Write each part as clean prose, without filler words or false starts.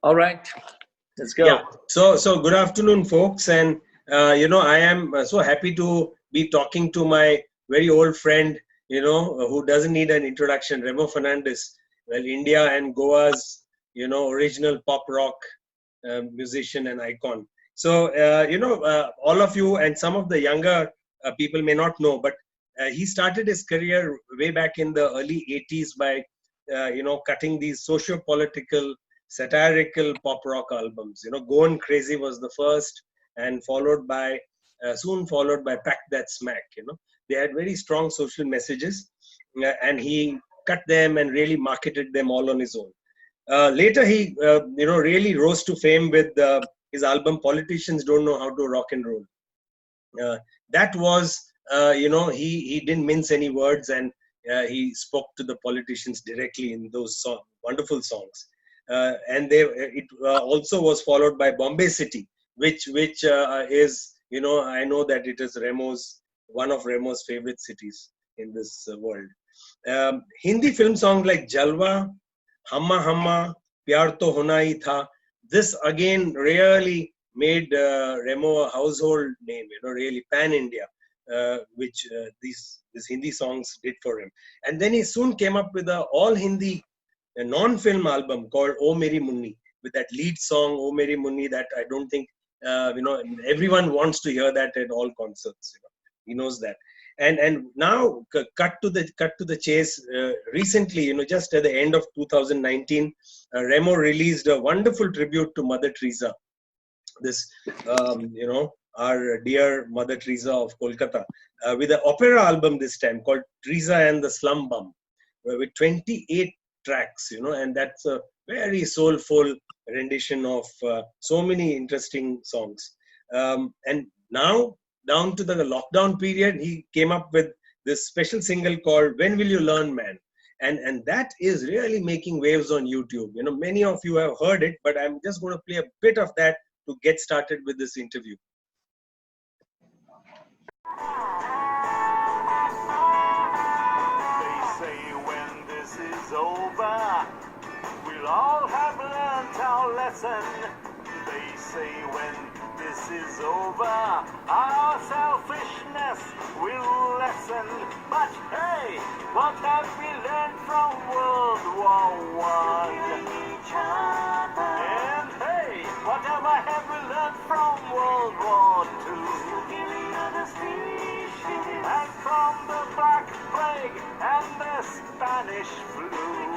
All right, let's Yeah. go. So good afternoon, folks, and I am so happy to be talking to my very old friend, who doesn't need an introduction, Remo Fernandez. Well, India and Goa's, original pop rock musician and icon. So, all of you and some of the younger people may not know, but he started his career way back in the early 80s by, cutting these socio-political, satirical pop rock albums. Goan Crazy was the first, and soon followed by Pack That Smack. They had very strong social messages, and he cut them and really marketed them all on his own. Later, he really rose to fame with his album "Politicians Don't Know How to Rock and Roll." That was, he didn't mince any words, and he spoke to the politicians directly in those wonderful songs. And it also was followed by Bombay City, which is, I know that it is one of Remo's favorite cities in this world. Hindi film songs like Jalwa, Humma Humma, Pyaar to hona, thaa. This again really made Remo a household name, really pan India, which these Hindi songs did for him. And then he soon came up with a all Hindi non-film album called "O Meri Munni," with that lead song "O Meri Munni" that I don't think everyone wants to hear that at all concerts. He knows that. And now cut to the chase. Recently, just at the end of 2019, Remo released a wonderful tribute to Mother Teresa. This, our dear Mother Teresa of Kolkata, with an opera album this time called Teresa and the Slum Bum, with 28 tracks, and that's a very soulful rendition of so many interesting songs. And now, down to the lockdown period, he came up with this special single called "When Will You Learn, Man," and that is really making waves on YouTube. Many of you have heard it, but I'm just going to play a bit of that to get started with this interview. They say when this is over, we'll all have learned our lesson. They say when this is over, our selfishness will lessen. But hey, what have we learned from World War I? And hey, whatever have we learned from World War II? And from the Black Plague and the Spanish flu. In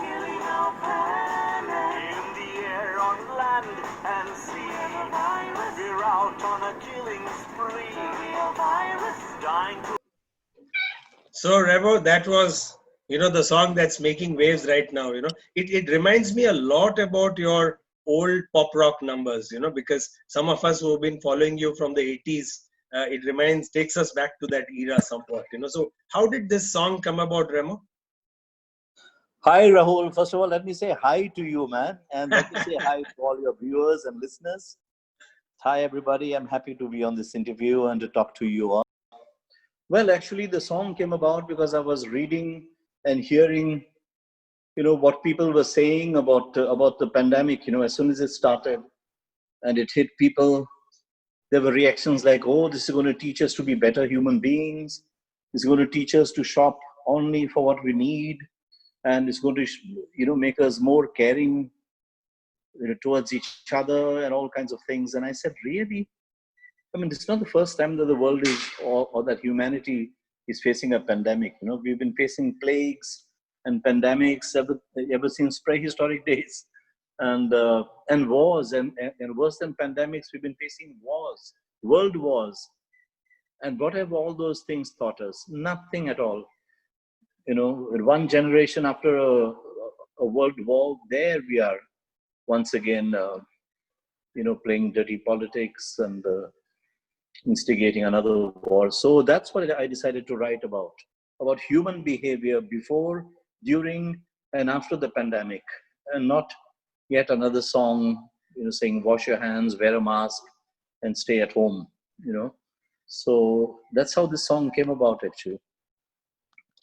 the air, on land and sea, we're out on a killing spree. Dying to... So, Remo, that was, the song that's making waves right now. It reminds me a lot about your old pop rock numbers, because some of us who have been following you from the 80s, it takes us back to that era somewhat. So how did this song come about, Remo? Hi, Rahul. First of all, let me say hi to you, man. And let me say hi to all your viewers and listeners. Hi, everybody. I'm happy to be on this interview and to talk to you all. Well, actually, the song came about because I was reading and hearing, what people were saying about the pandemic. As soon as it started and it hit people, there were reactions like, oh, this is going to teach us to be better human beings. It's going to teach us to shop only for what we need. And it's going to, make us more caring towards each other and all kinds of things. And I said, really? I mean, it's not the first time that the world is, or that humanity is facing a pandemic. We've been facing plagues and pandemics ever since prehistoric days. And wars, and worse than pandemics, we've been facing wars, world wars. And what have all those things taught us? Nothing at all. One generation after a world war, there we are once again, playing dirty politics and instigating another war. So that's what I decided to write about human behavior before, during, and after the pandemic, and not yet another song, saying wash your hands, wear a mask, and stay at home. So that's how this song came about, actually.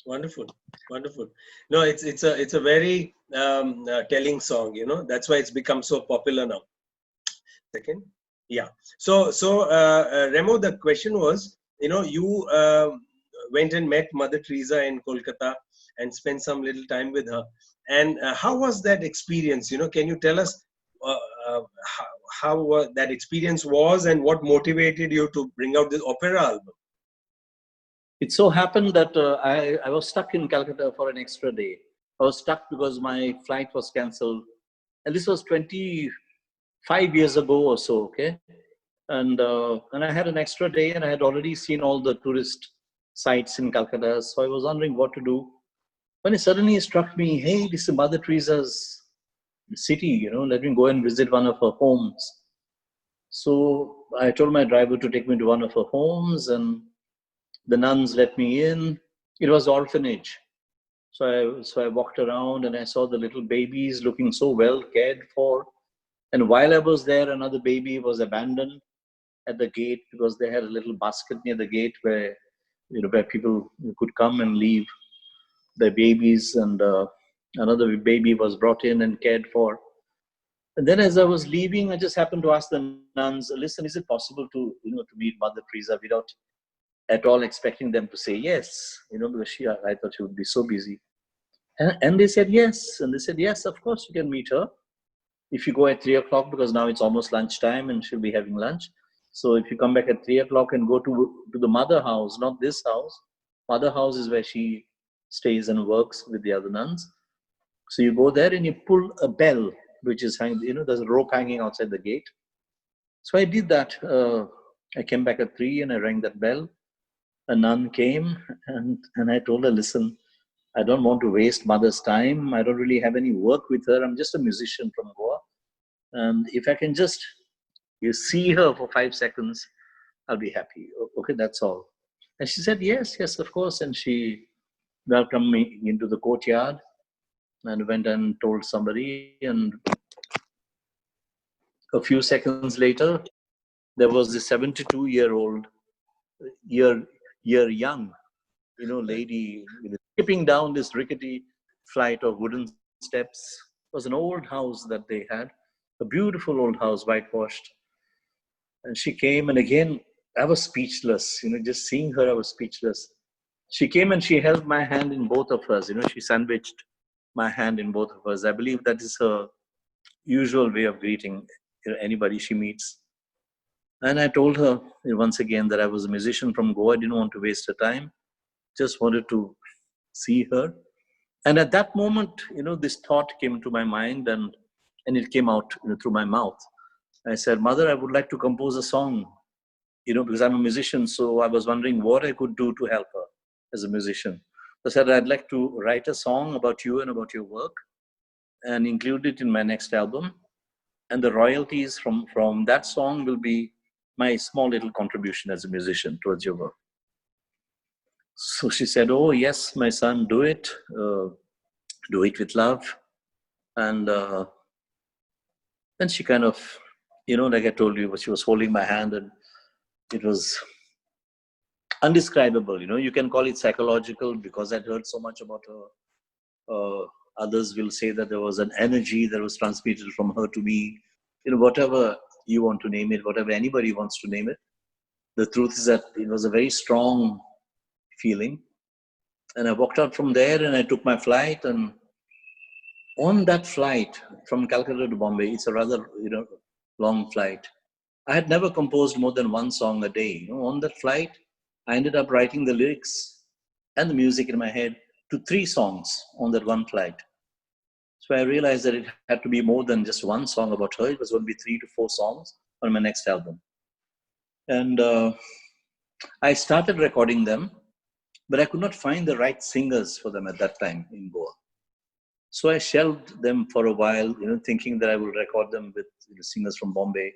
Wonderful. No, it's a very telling song. That's why it's become so popular now. Second, yeah. So Remo, the question was, you went and met Mother Teresa in Kolkata and spent some little time with her. And how was that experience? Can you tell us uh, uh, how that experience was and what motivated you to bring out this opera album? It so happened that I was stuck in Calcutta for an extra day. I was stuck because my flight was cancelled. And this was 25 years ago or so, okay? And I had an extra day and I had already seen all the tourist sites in Calcutta. So I was wondering what to do. When it suddenly struck me, hey, this is Mother Teresa's city, let me go and visit one of her homes. So I told my driver to take me to one of her homes, and the nuns let me in. It was orphanage. So I walked around and I saw the little babies looking so well cared for. And while I was there, another baby was abandoned at the gate because they had a little basket near the gate where people could come and leave their babies. And another baby was brought in and cared for. And then as I was leaving, I just happened to ask the nuns, listen, is it possible to meet Mother Teresa without at all expecting them to say yes, because I thought she would be so busy. And they said yes. And they said, yes, of course you can meet her if you go at 3 o'clock, because now it's almost lunchtime and she'll be having lunch. So if you come back at 3 o'clock and go to the mother house, not this house, mother house is where she stays and works with the other nuns. So you go there and you pull a bell, which is there's a rope hanging outside the gate. So I did that. I came back at 3 and I rang that bell. A nun came and I told her, listen, I don't want to waste mother's time. I don't really have any work with her. I'm just a musician from Goa. And if I can just see her for 5 seconds, I'll be happy. Okay, that's all. And she said, yes, yes, of course. And she welcomed me into the courtyard and went and told somebody. And a few seconds later, there was this 72-year-old, year young, lady skipping down this rickety flight of wooden steps. It was an old house that they had, a beautiful old house, whitewashed. And she came, and again, I was speechless. Just seeing her, I was speechless. She came and she held my hand in both of hers. She sandwiched my hand in both of hers. I believe that is her usual way of greeting anybody she meets. And I told her once again that I was a musician from Goa. I didn't want to waste her time. Just wanted to see her. And at that moment, this thought came to my mind, and it came out through my mouth. I said, Mother, I would like to compose a song, because I'm a musician. So I was wondering what I could do to help her as a musician. I said, I'd like to write a song about you and about your work and include it in my next album. And the royalties from that song will be my small little contribution as a musician towards your work. So she said, oh, yes, my son, do it. Do it with love. And then she kind of, like I told you, she was holding my hand, and it was undescribable. You can call it psychological because I'd heard so much about her. Others will say that there was an energy that was transmitted from her to me. Whatever you want to name it, whatever anybody wants to name it. The truth is that it was a very strong feeling. And I walked out from there and I took my flight. And on that flight from Calcutta to Bombay, it's a rather long flight. I had never composed more than one song a day. On that flight, I ended up writing the lyrics and the music in my head to 3 songs on that one flight. So I realized that it had to be more than just one song about her. It was going to be 3 to 4 songs on my next album. And I started recording them, but I could not find the right singers for them at that time in Goa. So I shelved them for a while, thinking that I would record them with singers from Bombay.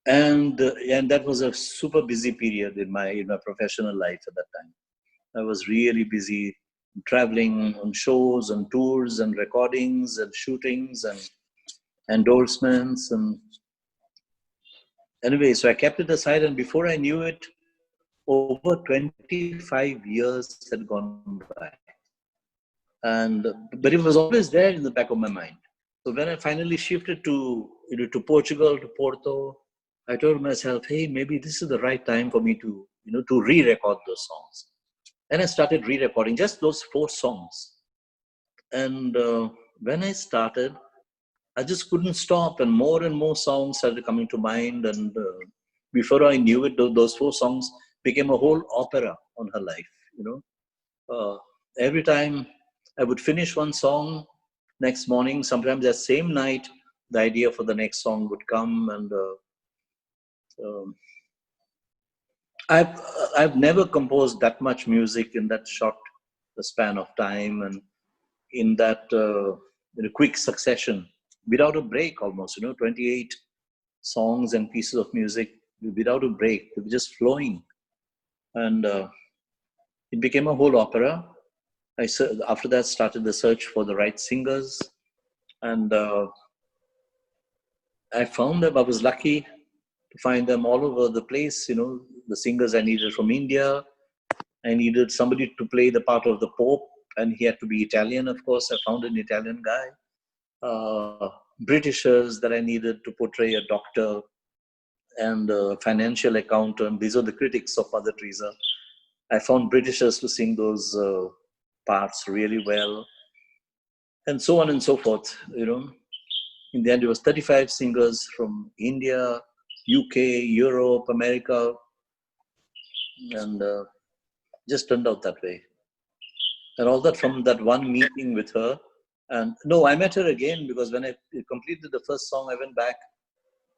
And that was a super busy period in my professional life at that time. I was really busy traveling on shows and tours and recordings and shootings and endorsements. And anyway, so I kept it aside, and before I knew it, over 25 years had gone by. And but it was always there in the back of my mind. So when I finally shifted to to Portugal, to Porto, I told myself, hey, maybe this is the right time for me to to re-record those songs. And I started re-recording just those 4 songs. And when I started, I just couldn't stop, and more songs started coming to mind. And before I knew it, those 4 songs became a whole opera on her life. You know, every time I would finish one song, next morning, sometimes that same night, the idea for the next song would come. And um, I've I've never composed that much music in that short span of time, and in that quick succession, without a break, almost 28 songs and pieces of music without a break. They were just flowing, and it became a whole opera. After that started the search for the right singers, and I found them. I was lucky to find them all over the place. The singers I needed from India. I needed somebody to play the part of the Pope, and he had to be Italian, of course. I found an Italian guy. Britishers that I needed to portray a doctor and a financial accountant. These are the critics of Mother Teresa. I found Britishers to sing those parts really well, and so on and so forth. In the end, it was 35 singers from India, UK, Europe, America, and just turned out that way. And all that from that one meeting with her. And no, I met her again, because when I completed the first song, I went back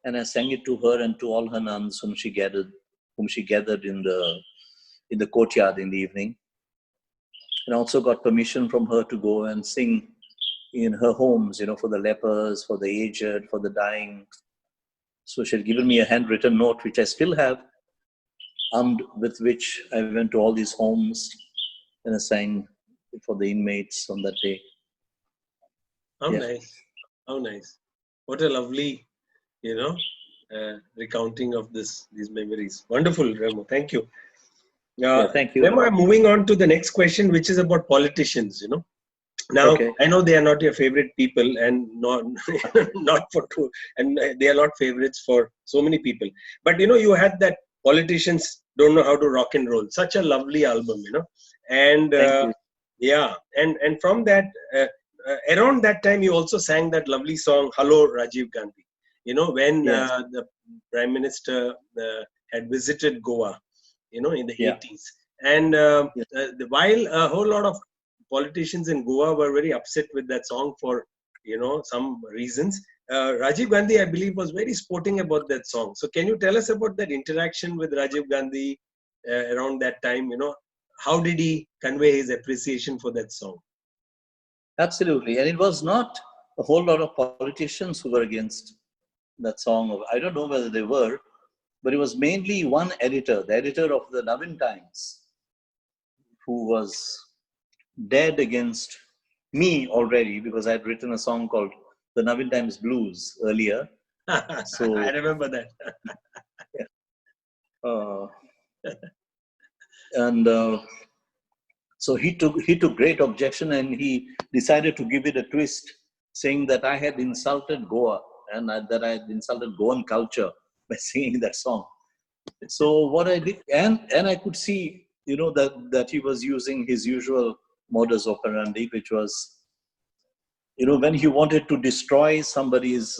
and I sang it to her and to all her nuns whom she gathered in the courtyard in the evening. And also got permission from her to go and sing in her homes, for the lepers, for the aged, for the dying. So she had given me a handwritten note, which I still have, with which I went to all these homes and I sang for the inmates on that day. How nice. How nice. What a lovely, recounting of these memories. Wonderful, Remo. Thank you. Thank you. Remo, I'm moving on to the next question, which is about politicians, Now, Okay. I know they are not your favorite people, and not not for two, and they are not favorites for so many people. But you had that politicians don't know how to rock and roll. Such a lovely album, and Thank you. yeah, and from that, around that time, you also sang that lovely song, "Hello, Rajiv Gandhi." When Yes. the Prime Minister had visited Goa, in the 80s, and Yes. while a whole lot of politicians in Goa were very upset with that song for some reasons. Rajiv Gandhi, I believe, was very sporting about that song. So can you tell us about that interaction with Rajiv Gandhi around that time? How did he convey his appreciation for that song? Absolutely. And it was not a whole lot of politicians who were against that song. I don't know whether they were, but it was mainly one editor, the editor of the Navin Times, who was dead against me already, because I had written a song called the Navin Times Blues earlier. So I remember that. uh, and so he took great objection, and he decided to give it a twist, saying that I had insulted Goa, and that I had insulted Goan culture by singing that song. So what I did, and I could see, that he was using his usual modus operandi, which was, when he wanted to destroy somebody's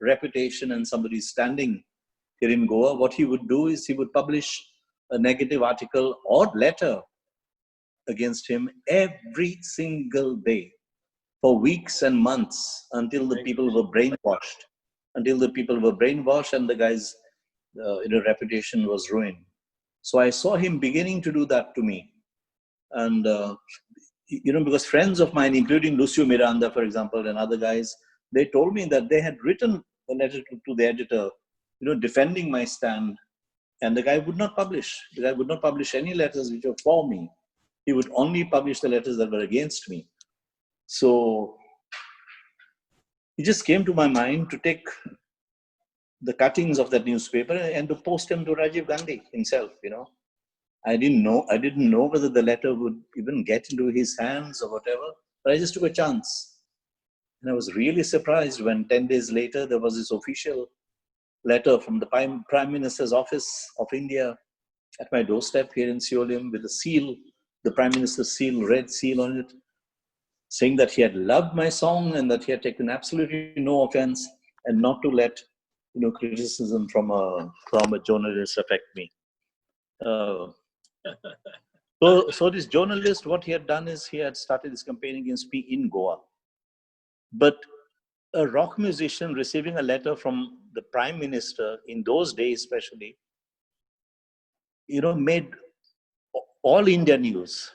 reputation and somebody's standing here in Goa, what he would do is he would publish a negative article or letter against him every single day for weeks and months, until the people were brainwashed, and the guy's reputation was ruined. So I saw him beginning to do that to me. And because friends of mine, including Lucio Miranda, for example, and other guys, they told me that they had written a letter to the editor, defending my stand, and the guy would not publish. The guy would not publish any letters which were for me. He would only publish the letters that were against me. So it just came to my mind to take the cuttings of that newspaper and to post them to Rajiv Gandhi himself. I didn't know whether the letter would even get into his hands or whatever. But I just took a chance. And I was really surprised when 10 days later, there was this official letter from the Prime Minister's office of India at my doorstep here in Seolim with a seal, the Prime Minister's seal, red seal on it, saying that he had loved my song and that he had taken absolutely no offense and not to let criticism from a journalist affect me. So this journalist, what he had done is he had started this campaign against me in Goa. But a rock musician receiving a letter from the Prime Minister in those days, especially, made all India news.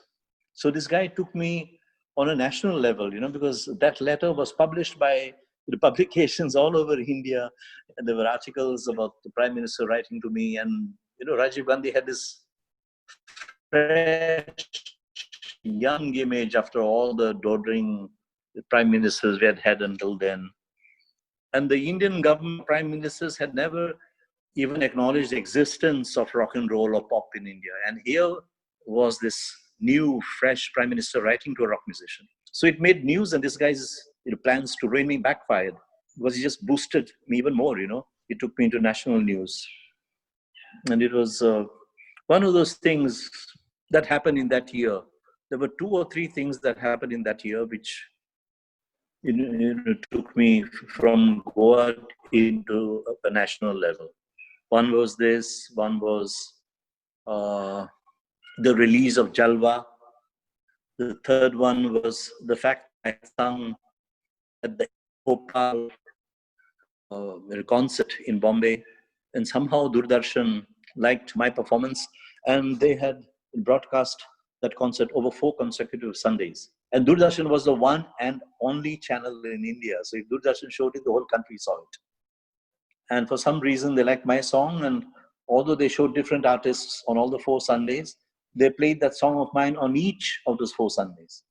So this guy took me on a national level, because that letter was published by the publications all over India. And there were articles about the Prime Minister writing to me. And, Rajiv Gandhi had this fresh, young image after all the doddering prime ministers we had had until then. And the Indian government prime ministers had never even acknowledged the existence of rock and roll or pop in India. And here was this new, fresh prime minister writing to a rock musician. So it made news, and this guy's plans to ruin me backfired because he just boosted me even more, He took me into national news. And it was one of those things that happened in that year. There were 2 or 3 things that happened in that year which took me from Goa into a national level. One was this, one was the release of Jalwa. The third one was the fact I sung at the Bhopal concert in Bombay, and somehow Doordarshan liked my performance, and they had broadcast that concert over 4 consecutive Sundays. And Doordarshan was the one and only channel in India. So if Doordarshan showed it, the whole country saw it. And for some reason, they liked my song. And although they showed different artists on all the 4 Sundays, they played that song of mine on each of those 4 Sundays.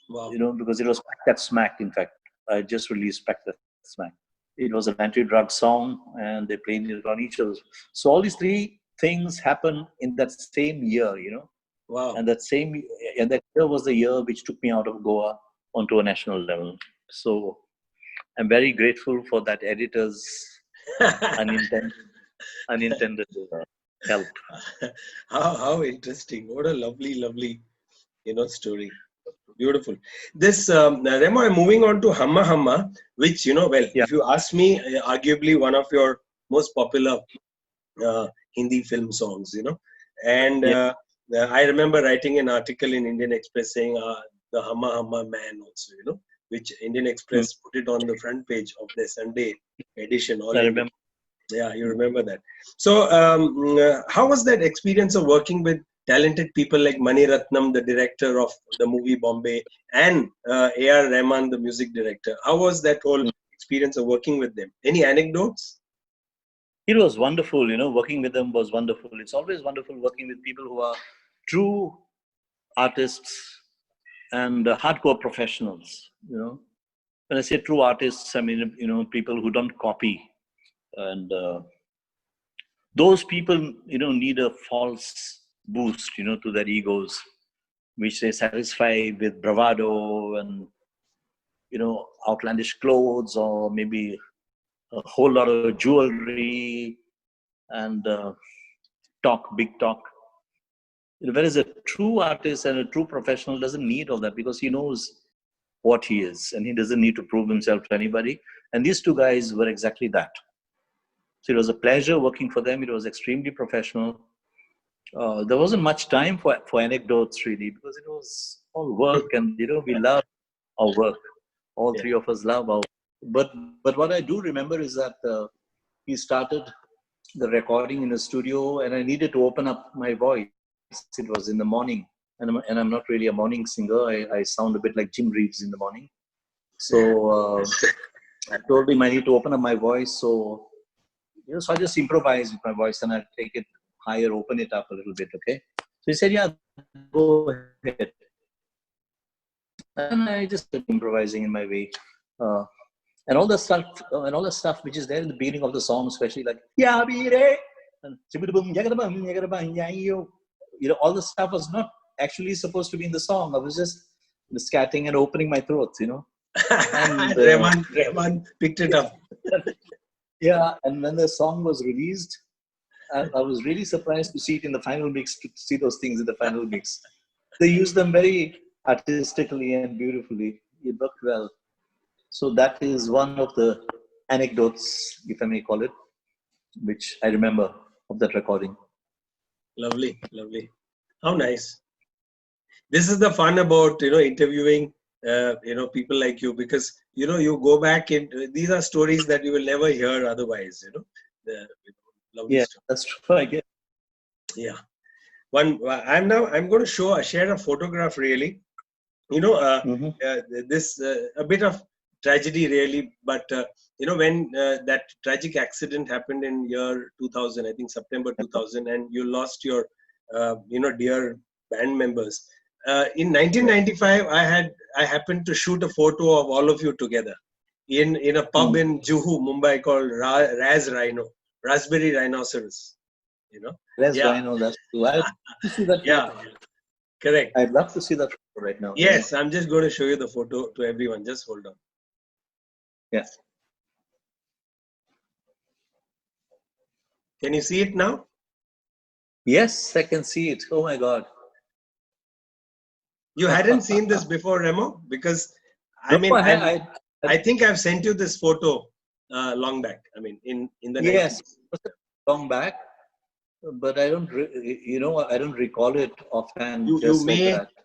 Wow. Because it was Pack That Smack, in fact. I just released Pack That Smack. It was an anti-drug song, and they played it on each of those. So all these 3 things happened in that same year, Wow. And that year was the year which took me out of Goa onto a national level. So I'm very grateful for that editor's unintended help. How interesting. What a lovely, story. Beautiful. This, Remo, I'm moving on to Humma Humma, which, if you ask me, arguably one of your most popular Hindi film songs, And I remember writing an article in Indian Express saying the Humma Humma man also, which Indian Express put it on the front page of their Sunday edition. I remember. Yeah, you remember that. So how was that experience of working with talented people like Mani Ratnam, the director of the movie Bombay, and A.R. Rahman, the music director? How was that whole experience of working with them? Any anecdotes? It was wonderful, working with them was wonderful. It's always wonderful working with people who are true artists and hardcore professionals, When I say true artists, I mean, people who don't copy. And those people, need a false boost, to their egos, which they satisfy with bravado and, outlandish clothes or maybe a whole lot of jewelry and big talk. Whereas a true artist and a true professional doesn't need all that because he knows what he is and he doesn't need to prove himself to anybody. And these 2 guys were exactly that. So it was a pleasure working for them. It was extremely professional. There wasn't much time for anecdotes really because it was all work and, we love our work. All 3 of us love our work. But what I do remember is that we started the recording in the studio and I needed to open up my voice. It was in the morning and I'm not really a morning singer. I sound a bit like Jim Reeves in the morning. So I told him I need to open up my voice. So, so I just improvise with my voice and I take it higher, open it up a little bit, okay? So he said, yeah, go ahead. And I just started improvising in my way. And all the stuff which is there in the beginning of the song, especially like yeah, and all the stuff was not actually supposed to be in the song. I was just scatting and opening my throat, And Rahman picked it up. yeah, and when the song was released, I was really surprised to see it in the final mix, to see those things in the final mix. They used them very artistically and beautifully. It worked well. So that is one of the anecdotes, if I may call it, which I remember of that recording. Lovely, lovely. How nice. This is the fun about interviewing people like you, because you go back and these are stories that you will never hear otherwise. Lovely Yeah, story. that's true. I guess. Yeah. I'm going to share a photograph really. This a bit of tragedy really, but when that tragic accident happened in year 2000, I think September 2000, and you lost your dear band members. In 1995, I happened to shoot a photo of all of you together in a pub in Juhu, Mumbai, called Raspberry Rhinoceros. Yes, I know that's true. I'd love to see that. Yeah, correct. I'd love to see that photo right now. Yes, I'm just going to show you the photo to everyone. Just hold on. Yeah. Can you see it now? Yes, I can see it. Oh my God. You hadn't seen this before, Remo? Because I think I've sent you this photo long back. I mean, in the 90s. Long back, but I don't, I don't recall it offhand.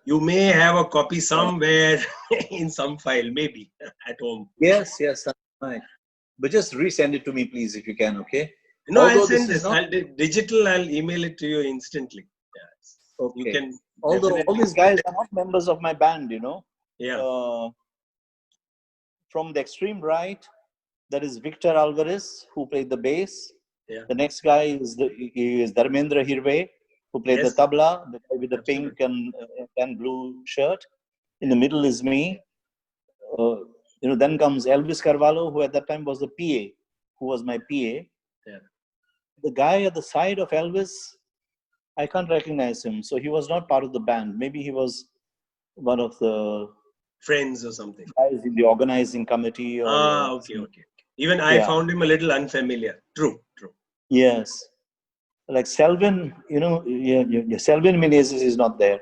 You may have a copy somewhere in some file, maybe at home. Yes, that's fine. But just resend it to me, please, if you can. Okay. No, I'll send this. I'll email it to you instantly. Yes. Okay. You can. Although all these guys are not members of my band, Yeah. From the extreme right, that is Victor Alvarez, who played the bass. Yeah. The next guy is Dharmendra Hirve, who played the tabla, the guy with the pink and blue shirt. In the middle is me. Then comes Elvis Carvalho, who at that time was the PA, who was my PA. Yeah. The guy at the side of Elvis, I can't recognize him. So he was not part of the band. Maybe he was one of the friends or something. Guys in the organizing committee. Okay. Even I found him a little unfamiliar. True. Yes. Like Selvin, Selvin Menezes is not there,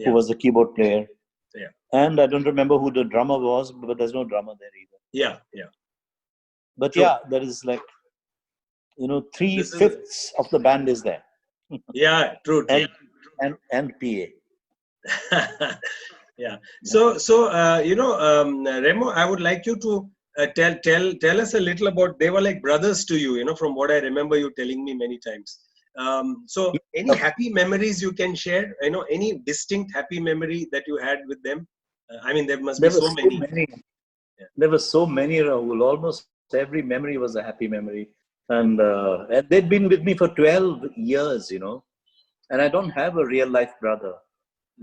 who was the keyboard player. Yeah. And I don't remember who the drummer was, but there's no drummer there either. Yeah. But there is like, 3/5 of the band is there. Yeah, true. And PA. Yeah. So Remo, I would like you to tell us a little about. They were like brothers to you, from what I remember you telling me many times. So any happy memories you can share? Any distinct happy memory that you had with them? I mean, there must be so many. Yeah. There were so many, Rahul. Almost every memory was a happy memory. And they'd been with me for 12 years, and I don't have a real life brother.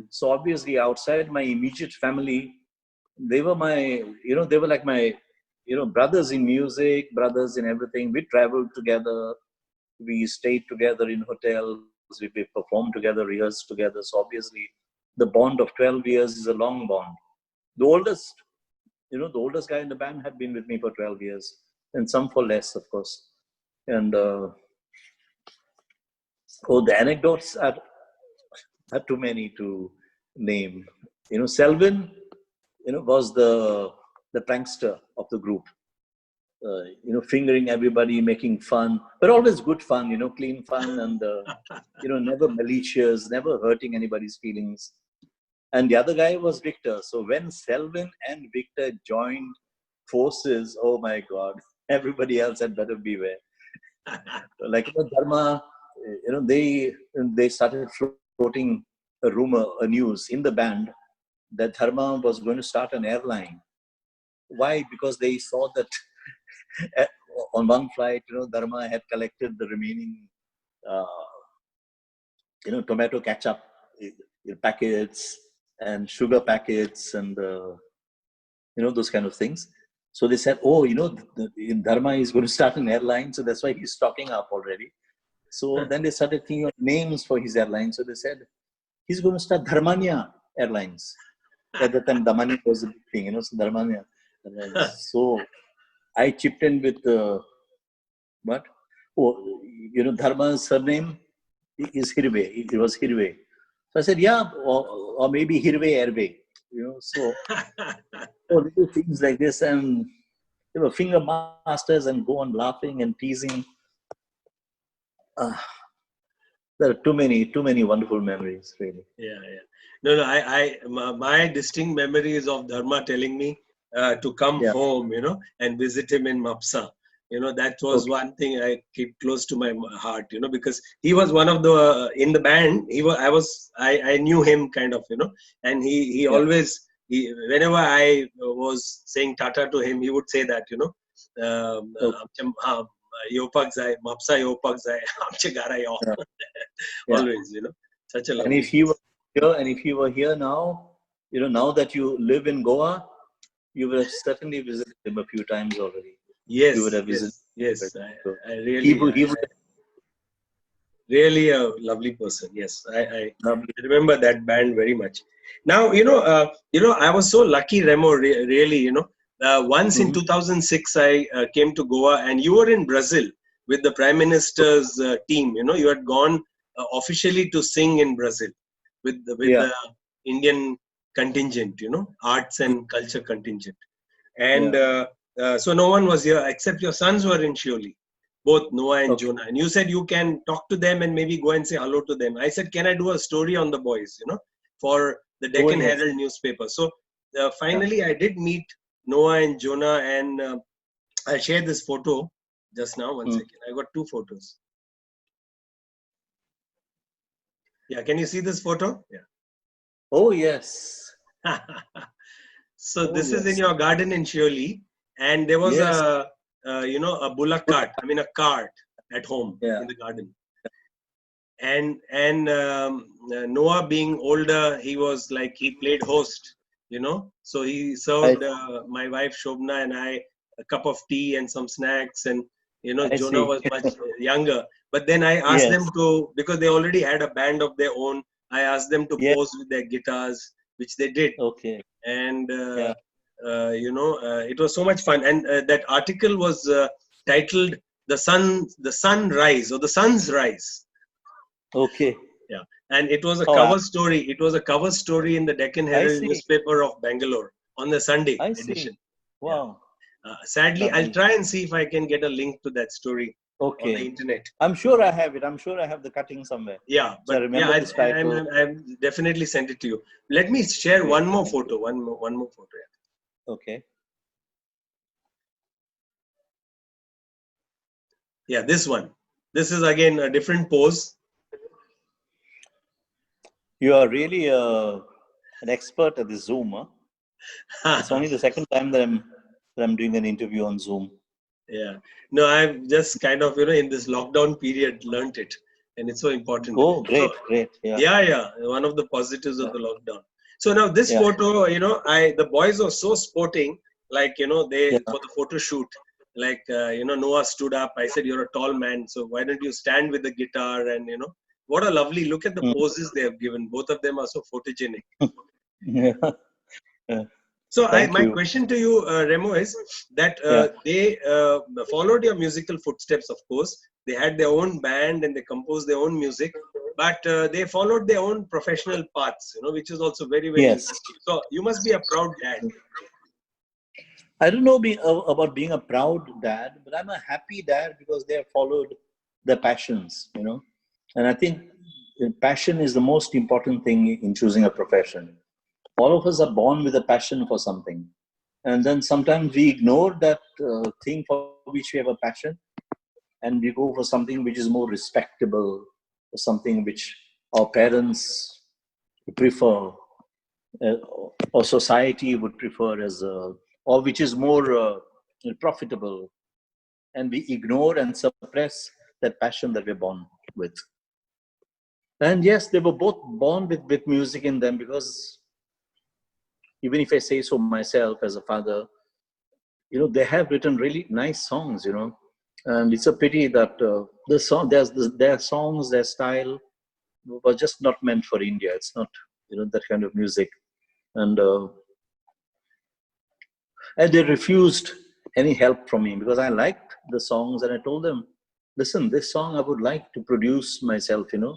So obviously outside my immediate family, they were they were like my, brothers in music, brothers in everything. We traveled together. We stayed together in hotels. We performed together, rehearsed together. So obviously the bond of 12 years is a long bond. The oldest guy in the band had been with me for 12 years, and some for less, of course. And the anecdotes are too many to name. Selvin, was the prankster of the group. Fingering everybody, making fun, but always good fun. Clean fun, and never malicious, never hurting anybody's feelings. And the other guy was Victor. So when Selvin and Victor joined forces, oh my God, everybody else had better beware. Like Dharma, they started floating a rumor, a news in the band that Dharma was going to start an airline. Why? Because they saw that on one flight, Dharma had collected the remaining, tomato ketchup packets and sugar packets and, those kind of things. So they said, Dharma is going to start an airline. So that's why he's stocking up already. So then they started thinking of names for his airline. So they said, he's going to start Dharmanya Airlines. At the time, Damani was a big thing, so Dharmanya. So I chipped in with what? Oh, Dharma's surname is Hirve. It was Hirve. So I said, yeah, or maybe Hirve Erve. So little things like this, and they were finger masters and go on laughing and teasing. Uh, there are too many wonderful memories, really. Yeah, yeah. No, my distinct memory is of Dharma telling me to come Yeah. home, and visit him in Mapsa. That was Okay. one thing I keep close to my heart, because he was one of the in the band. I knew him kind of, and he Yeah. always whenever I was saying Tata to him, he would say that, Okay. Yopak zai, Mapsa yopak zai, amche gara yo. Yeah. Yeah. Always, such a And lovely if you were person. here, now, now that you live in Goa, you would have certainly visited him a few times already. You would Yes, have visited. yes, yes. So I he really, would, he would really a lovely person. Yes, I have remember that band very much. Now, I was so lucky, Remo. Really, once in Mhm. 2006, I came to Goa, and you were in Brazil with the Prime Minister's team. You had gone officially to sing in Brazil with Yeah. the Indian contingent. Arts and culture contingent. And Yeah. so no one was here except your sons were in Shioli, both Noah and Okay. Jonah. And you said you can talk to them and maybe go and say hello to them. I said, can I do a story on the boys, for the Oh, Deccan yes. Herald newspaper? So Yeah. finally, I did meet Noah and Jonah, and I shared this photo just now. One Mm. second. I got two photos. Yeah, can you see this photo? Oh, yes. Yeah. So Oh, this is in yes. your garden in Shioli, and there was Yes. a bullock cart. I mean a cart at home Yeah. in the garden. And Noah being older, he was like he played host, So he I served my wife Shobna and I a cup of tea and some snacks, and I Jonah see. was much younger. But then I asked them Yes. to, because they already had a band of their own. I asked them to Yeah. pose with their guitars, which they did, Okay. and Yeah. it was so much fun. And that article was titled "The Sunrise" or "The Sun's Rise." Okay. Yeah, and it was a Oh, cover story. It was a cover story in the Deccan I Herald see. newspaper of Bangalore on the Sunday I see. edition. Yeah. Wow. Sadly, I'll Lovely. try and see if I can get a link to that story on the Okay. internet. I'm sure I have it. I'm sure I have the cutting somewhere. Yeah, So I but yeah, remember this title. I'm definitely sent it to you. Let me share Great. one more photo. One more photo. Okay. Yeah, this one. This is again a different pose. You are really an expert at the Zoom. Huh? It's only the second time that I'm doing an interview on Zoom. Yeah. No, I've just kind of, in this lockdown period learnt it. And it's so important. Oh, So great. Yeah. yeah. One of the positives of Yeah. the lockdown. So now this Yeah. photo, the boys were so sporting, like, they, Yeah. for the photo shoot, like, Noah stood up. I said, you're a tall man, so why don't you stand with the guitar? And, what a lovely, look at the Mm. poses they have given. Both of them are so photogenic. Yeah. Yeah. So Thank my you. question to you, Remo, is that Yeah. they followed your musical footsteps. Of course, they had their own band and they composed their own music, but they followed their own professional paths, which is also very, very Yes. interesting. So you must be a proud dad. I don't know about being a proud dad, but I'm a happy dad because they have followed their passions, And I think passion is the most important thing in choosing a profession. All of us are born with a passion for something. And then sometimes we ignore that thing for which we have a passion and we go for something which is more respectable, or something which our parents prefer, uh, or society would prefer or which is more profitable, and we ignore and suppress that passion that we're born with. And yes, they were both born with music in them, because even if I say so myself as a father, they have written really nice songs, and it's a pity that their songs, their style was just not meant for India. It's not, that kind of music. and they refused any help from me because I liked the songs, and I told them, listen, this song I would like to produce myself, to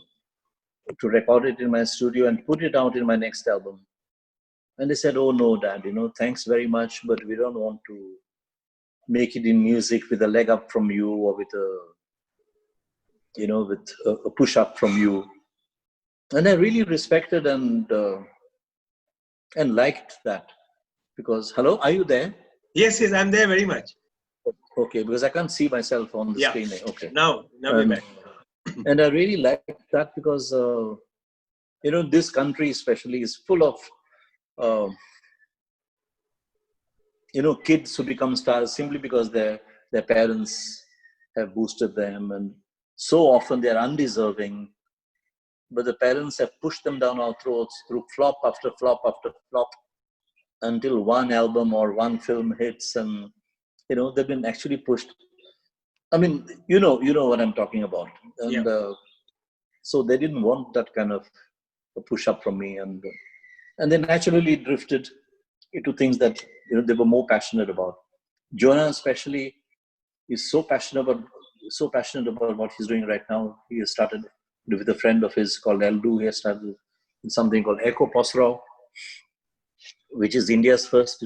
record it in my studio and put it out in my next album. And they said, oh no, Dad, thanks very much, but we don't want to make it in music with a leg up from you, or with a push up from you. And I really respected and liked that, because, hello, are you there? Yes, yes, I'm there very much. Okay, because I can't see myself on the screen. Okay. Now we're back. And I really liked that because, this country especially is full of, kids who become stars simply because their parents have boosted them, and so often they're undeserving. But the parents have pushed them down our throats through flop after flop after flop, until one album or one film hits, and they've been actually pushed. I mean, you know what I'm talking about, and so they didn't want that kind of a push up from me, and they naturally drifted into things that they were more passionate about. Jonah, especially, is so passionate about what he's doing right now. He has started with a friend of his called Eldu. He has started something called Eco Posrao, which is India's first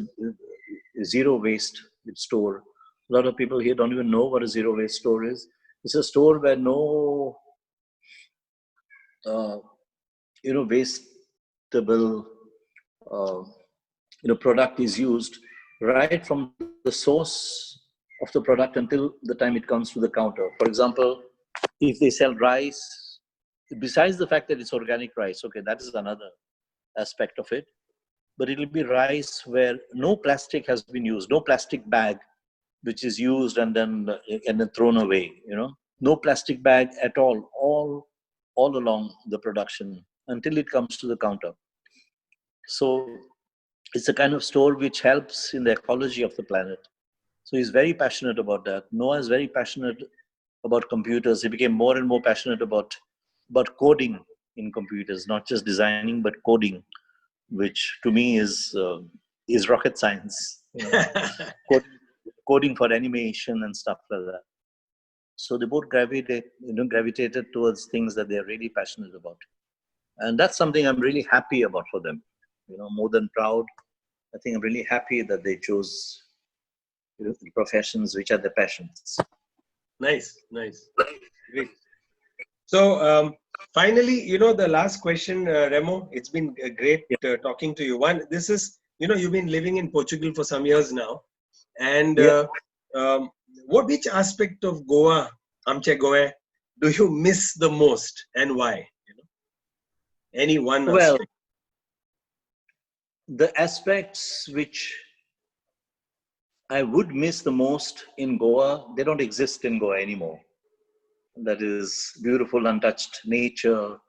zero waste store. A lot of people here don't even know what a zero waste store is. It's a store where no, wastable, product is used, right from the source of the product until the time it comes to the counter. For example, if they sell rice, besides the fact that it's organic rice, okay, that is another aspect of it, but it'll be rice where no plastic has been used, no plastic bag which is used and then thrown away, no plastic bag at all along the production until it comes to the counter. So it's a kind of store which helps in the ecology of the planet. So he's very passionate about that. Noah is very passionate about computers. He became more and more passionate about coding in computers, not just designing, but coding, which to me is rocket science. Coding for animation and stuff like that. So they both gravitated towards things that they're really passionate about. And that's something I'm really happy about for them. More than proud, I think I'm really happy that they chose the professions which are their passions. Nice. Great. So finally, the last question, Remo, it's been great talking to you. One, this is, you've been living in Portugal for some years now. And which aspect of Goa, Amche Goa, do you miss the most, and why? Any one aspect? The aspects which I would miss the most in Goa, they don't exist in Goa anymore. That is beautiful, untouched nature,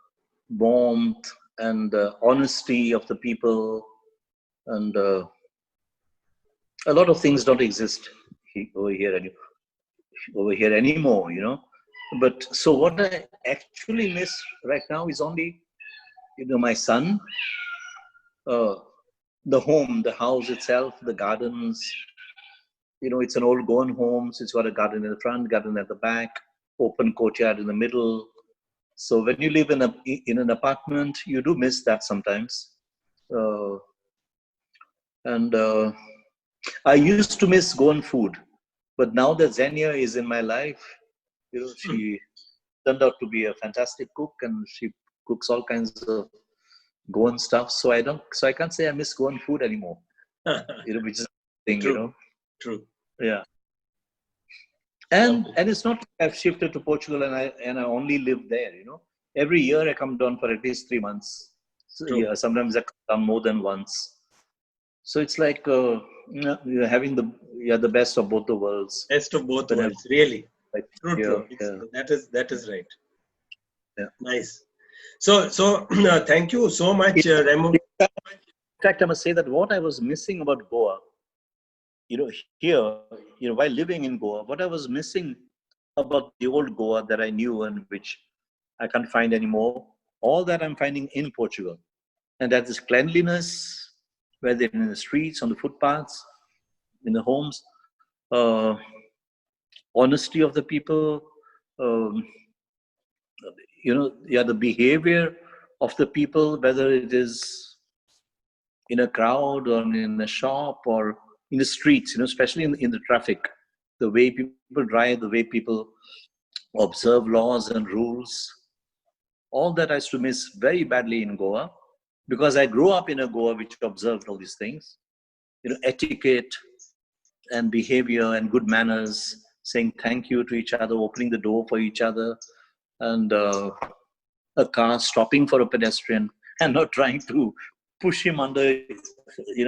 warmth, and honesty of the people, and a lot of things don't exist over here anymore. But so what I actually miss right now is only, my son, the home, the house itself, the gardens. It's an old Goan home, so it's got a garden in the front, garden at the back, open courtyard in the middle. So when you live in an apartment, you do miss that sometimes. And I used to miss Goan food, but now that Xenia is in my life, she turned out to be a fantastic cook, and she cooks all kinds of Goan stuff. So I can't say I miss Goan food anymore. Which is a thing, True. Yeah. And it's not like I've shifted to Portugal and I only live there. Every year I come down for at least 3 months. So, yeah, sometimes I come down more than once. So it's like you're having the best of both the worlds. Best of both worlds, really. Like, True. Yeah. That is right. Yeah. Nice. So thank you so much, Remo. In fact, I must say that what I was missing about Goa, here, while living in Goa, what I was missing about the old Goa that I knew and which I can't find anymore, all that I'm finding in Portugal. And that is cleanliness, whether in the streets, on the footpaths, in the homes, uh, honesty of the people, um, the behavior of the people, whether it is in a crowd or in a shop or in the streets, especially in the traffic, the way people drive, the way people observe laws and rules, all that I used to miss very badly in Goa, because I grew up in a Goa which observed all these things, etiquette and behavior and good manners, saying thank you to each other, opening the door for each other, and a car stopping for a pedestrian and not trying to push him under,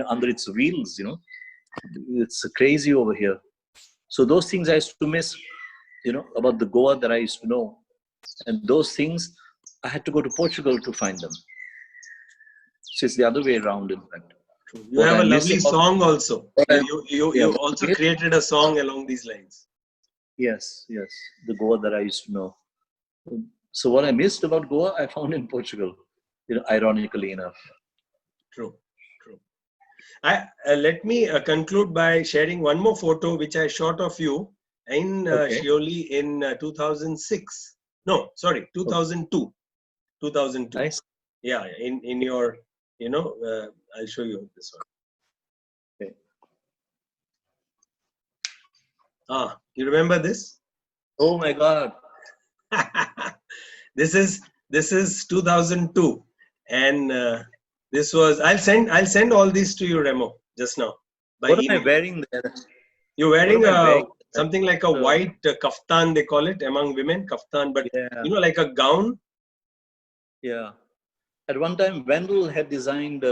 under its wheels. It's crazy over here. So those things I used to miss, about the Goa that I used to know, and those things I had to go to Portugal to find them. So it's the other way around, in fact. You have a lovely song also. You also created a song along these lines. Yes, the Goa that I used to know. So what I missed about Goa, I found in Portugal, ironically enough. True. Let me conclude by sharing one more photo which I shot of you in Shioli in 2006. No, sorry, 2002. 2002. Nice. Yeah, in your, I'll show you this one. Okay. You remember this? Oh my God. This is 2002, and this was. I'll send all these to you, Remo, just now. What am I wearing there? You're wearing something like a white kaftan, they call it among women, kaftan, but like a gown. Yeah. At one time, Wendell had designed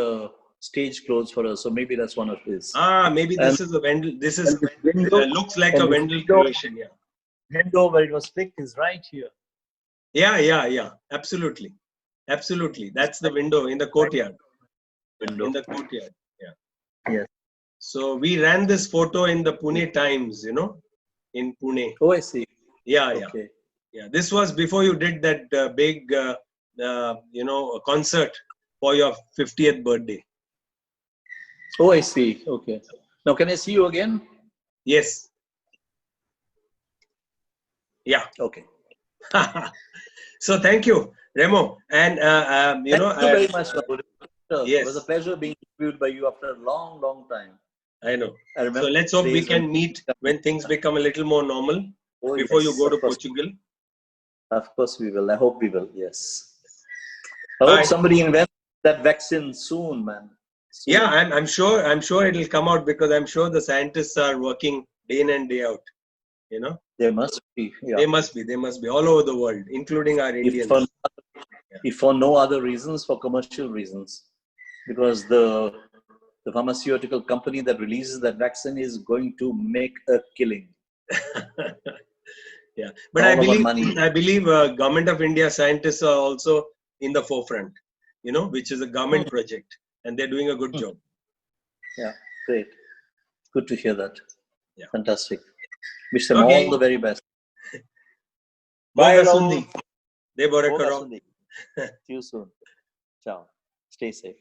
stage clothes for us, so maybe that's one of his. Maybe this is a Wendell. This is looks like a Wendell creation. Yeah. Window where it was picked is right here. Yeah. Absolutely. That's the window in the courtyard. Window. In the courtyard. Yeah. Yes. So we ran this photo in the Pune Times, in Pune. Oh, I see. Yeah. Okay. Yeah. This was before you did that big, concert for your 50th birthday. Oh, I see. Okay. Now, can I see you again? Yes. Yeah. Okay. So thank you, Remo, and Thank you very much, Rahul. Yes. It was a pleasure being interviewed by you after a long, long time. I know. I remember. So let's hope we can meet when things become a little more normal before you go to Portugal. Of course we will. I hope we will. Yes. I hope somebody invents that vaccine soon, man. Soon. Yeah, I'm sure it'll come out, because I'm sure the scientists are working day in and day out. There must be. Yeah. They must be all over the world, including our Indians. If for no other reasons, for commercial reasons, because the pharmaceutical company that releases that vaccine is going to make a killing. Yeah, but I believe Government of India scientists are also in the forefront, which is a government project, and they're doing a good job. Yeah, great. Good to hear that. Yeah. Fantastic. Wish them all the very best. Bye, Rahul. Borem Korum. See you soon. Ciao. Stay safe.